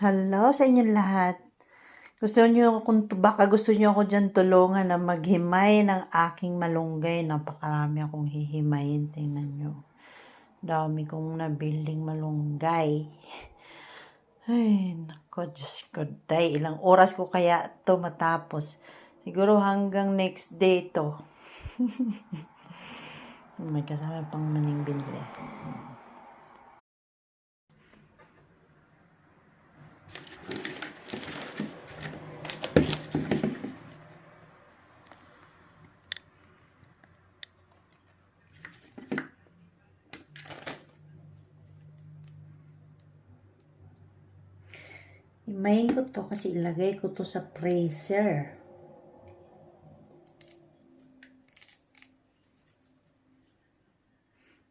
Hello sa inyong lahat. Baka gusto niyo ako diyan tulungan na maghimay ng aking malunggay. Napakarami akong hihimayin. Tingnan niyo. Dami kong nabiling malunggay. Ay, nako, Diyos ko, day. Ilang oras ko kaya to matapos? Siguro hanggang next day to. May kasama pang maning bili. Imayin ko to kasi ilagay ko to sa freezer.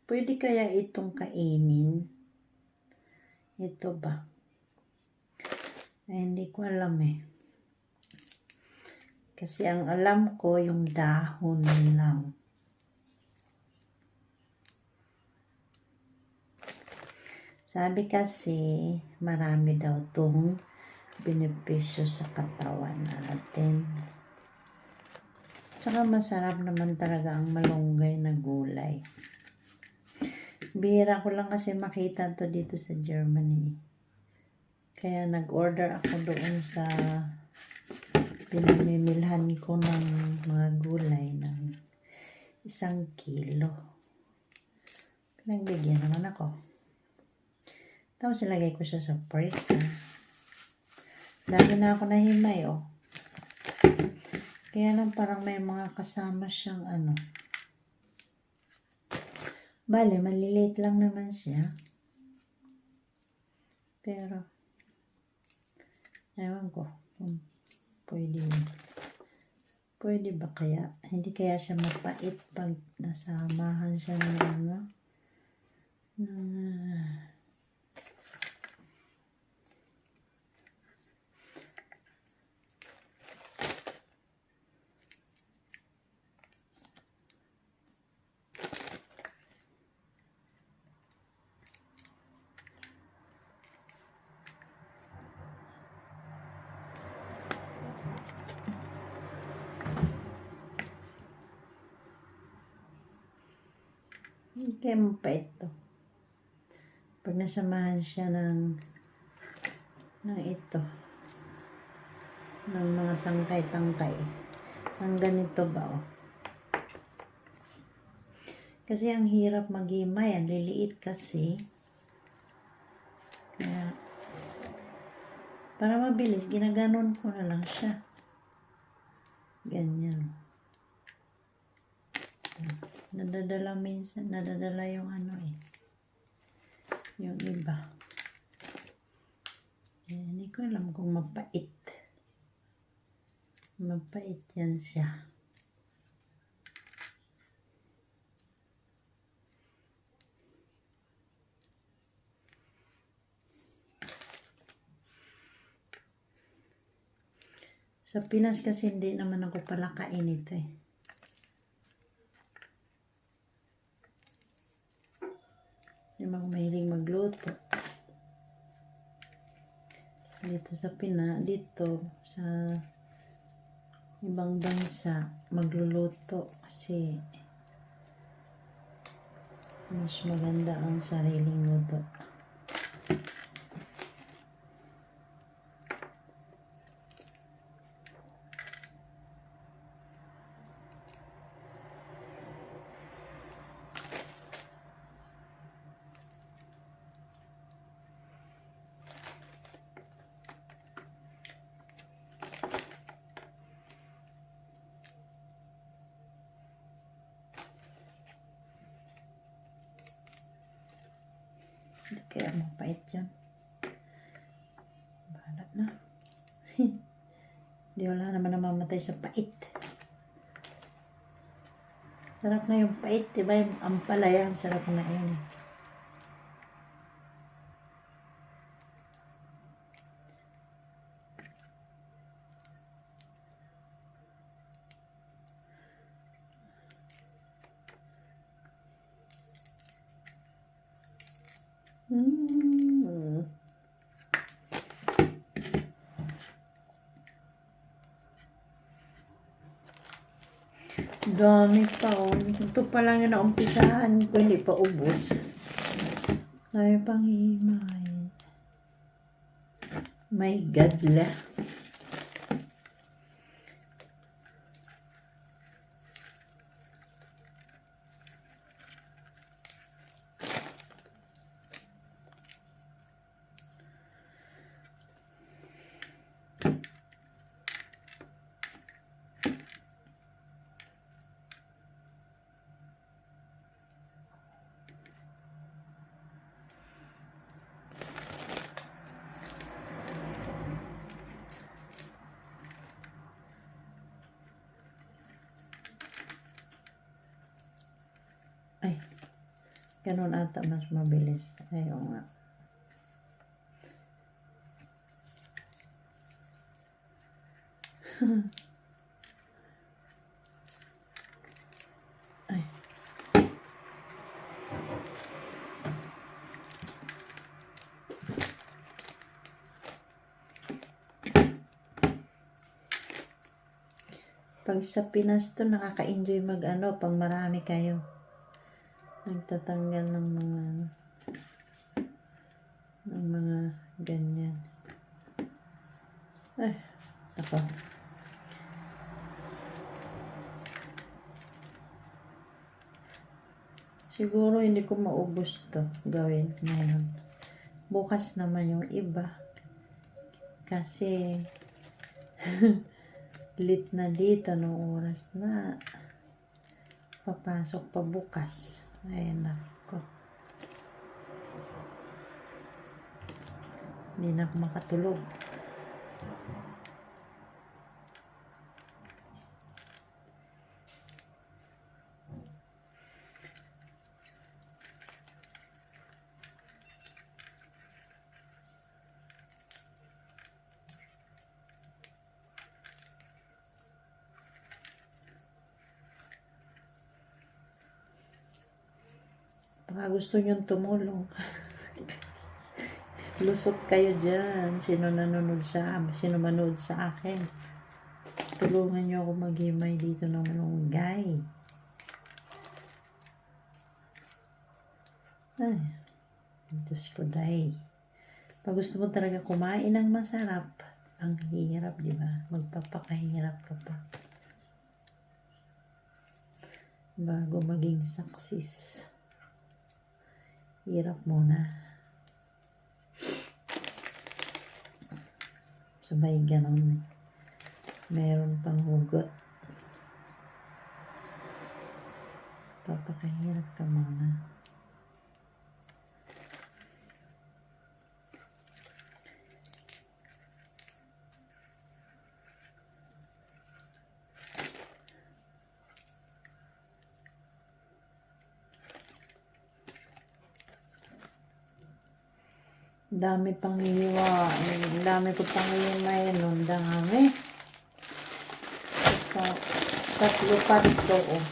Pwede kaya itong kainin? Ito ba? Ay, hindi ko alam eh. Kasi ang alam ko yung dahon lang. Sabi kasi marami daw itong benepisyo sa katawan natin. Tsaka masarap naman talaga ang malunggay na gulay. Bihira ko lang kasi makita to dito sa Germany. Kaya nag-order ako doon sa pinamimilhan ko ng mga gulay ng 1 kilo. Pinagbigyan naman ako. Tapos ilagay ko siya sa freezer. Dami na ako nahimay, oh. Kaya lang parang may mga kasama siyang ano. Bale, maliliit lang naman siya. Pero, ewan ko kung pwede ba kaya? Hindi kaya siya mapait pag nasamahan siya ng ano? Kaya mapait to. Pag nasamahan siya ng ito, ng mga tangkay-tangkay. Ang ganito ba, oh. Kasi ang hirap maghimay. Ang liliit kasi. Kaya, para mabilis, ginaganon ko na lang siya. Ganyan. Nadadala minsan, nadadala yung ano eh. Yung iba. Hindi ko alam kung mapait. Mapait yan siya. Sa Pinas kasi hindi naman ako palakain ito eh. Hindi naman ako mahilig magluto. Dito sa dito sa ibang bansa, magluluto kasi mas maganda ang sariling luto. Kaya mapait yun. Bahala na. Hindi, wala naman namamatay sa pait. Sarap na yung pait, diba? Yung ampalaya, sarap na yun eh. Dami pa, oh. Ito pa lang yung naumpisahan ko, hindi pa ubos. Dami pang hihimayin. My God la. Ay, ganun ata mas mabilis. Ayaw nga. Ay. Pag sa Pinas to, nakaka-enjoy mag-ano, pag marami kayo. Nagtatanggal ng mga ganyan. Ay, ako. Siguro hindi ko maubos to gawin ngayon. Bukas naman yung iba. Kasi lit na dito nung oras na papasok pa bukas. Ay, nako. Hindi na ako makatulog. Baka gusto nyong tumulong. Lusot kayo dyan. Sino manood sa akin. Tulungan nyo ako maghimay dito ng malunggay. Ay, Diyos ko dahi. Pag gusto mo talaga kumain ng masarap, ang hirap, di ba? Magpapakahirap ka pa. Bago maging success. Hirap muna. Sabay ganon. Meron pang hugot. Papakahirap ka muna. Dami pang hiwa. Dami ko pang himay nun. Dami. Tatlo pa ito. Oh.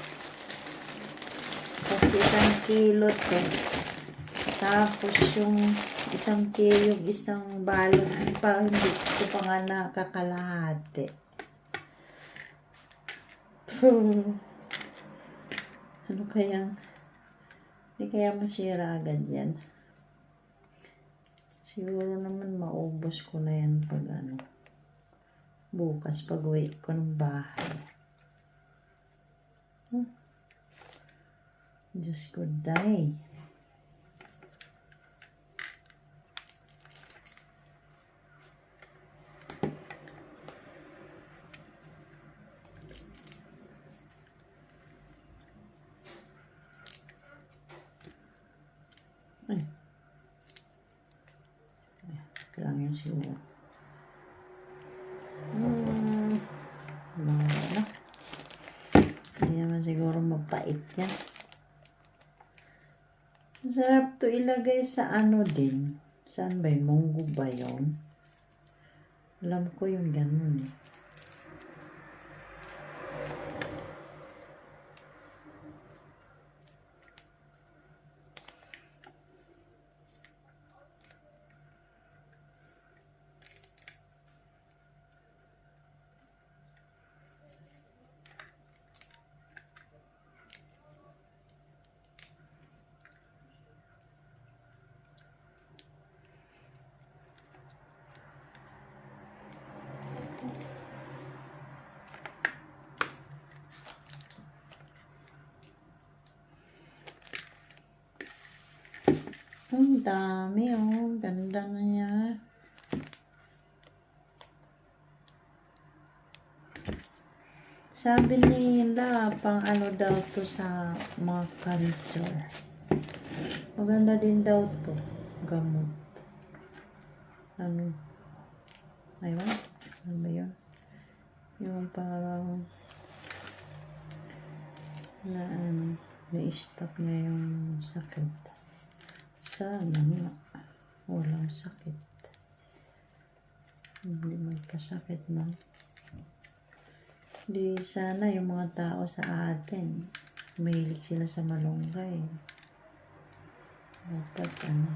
Kasi 1 kilo to. Tapos yung 1 kilo, yung isang balot pa, hindi ko pa nga nakakalahati. Ano kaya? Hindi kaya masira agad yan. Siguro naman maubos ko na yan pag bukas pag uwi ko ng bahay. Diyos ko, day. Ay. Kailangan yun siguro. Ano? Hindi naman siguro mapait yan. Masarap to ilagay sa din. Saan ba yun? Munggo ba yun? Alam ko yung ganun eh. dami oh. Ganda na niya. Sabi nila, pang ano daw to sa mga cancer. Maganda din daw to. Gamot. Ano? Ayun. Ano ba yun? Yung parang na ano, na-stop niya yung sakit. Sana nga. Walang sakit. Hindi magkasakit na. Di sana yung mga tao sa atin, mahilig sila sa malunggay. Dapat ano.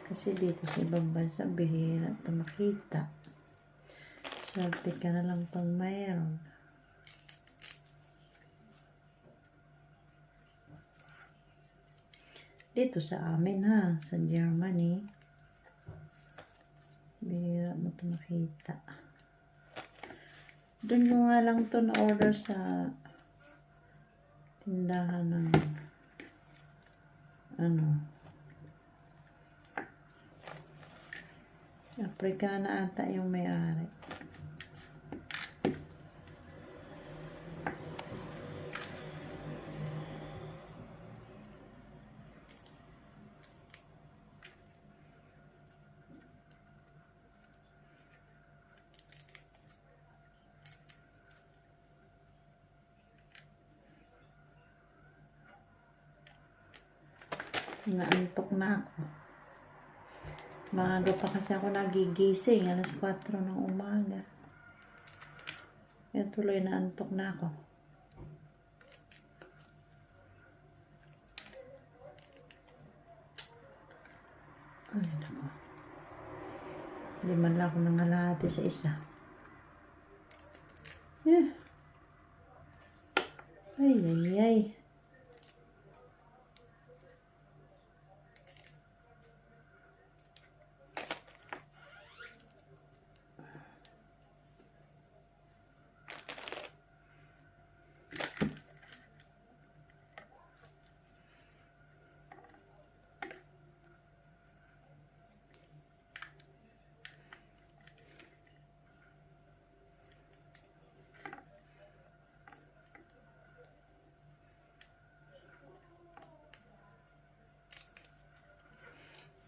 Kasi dito sa ibang bansa, bihira ito makita. Swerte ka na lang pang mayroon. Dito sa amin ha, sa Germany, bihira mo ito makita. Doon ko nga lang ito na-order sa tindahan ng ano, Africana ata yung may-ari. Naantok na ako. Maaga pa kasi ako nagigising. Alas 4 ng umaga. Kaya tuloy naantok na ako. Ay, nako. Hindi man lang ako nangalahati sa isa. Ay, ay, ay.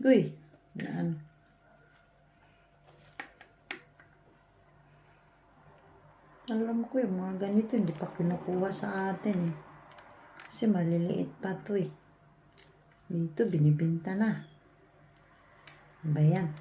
Uy, yan. Alam ko yung mga ganito, hindi pa kinukuha sa atin eh. Kasi maliliit pa to eh. Dito, binibinta na. Ba yan?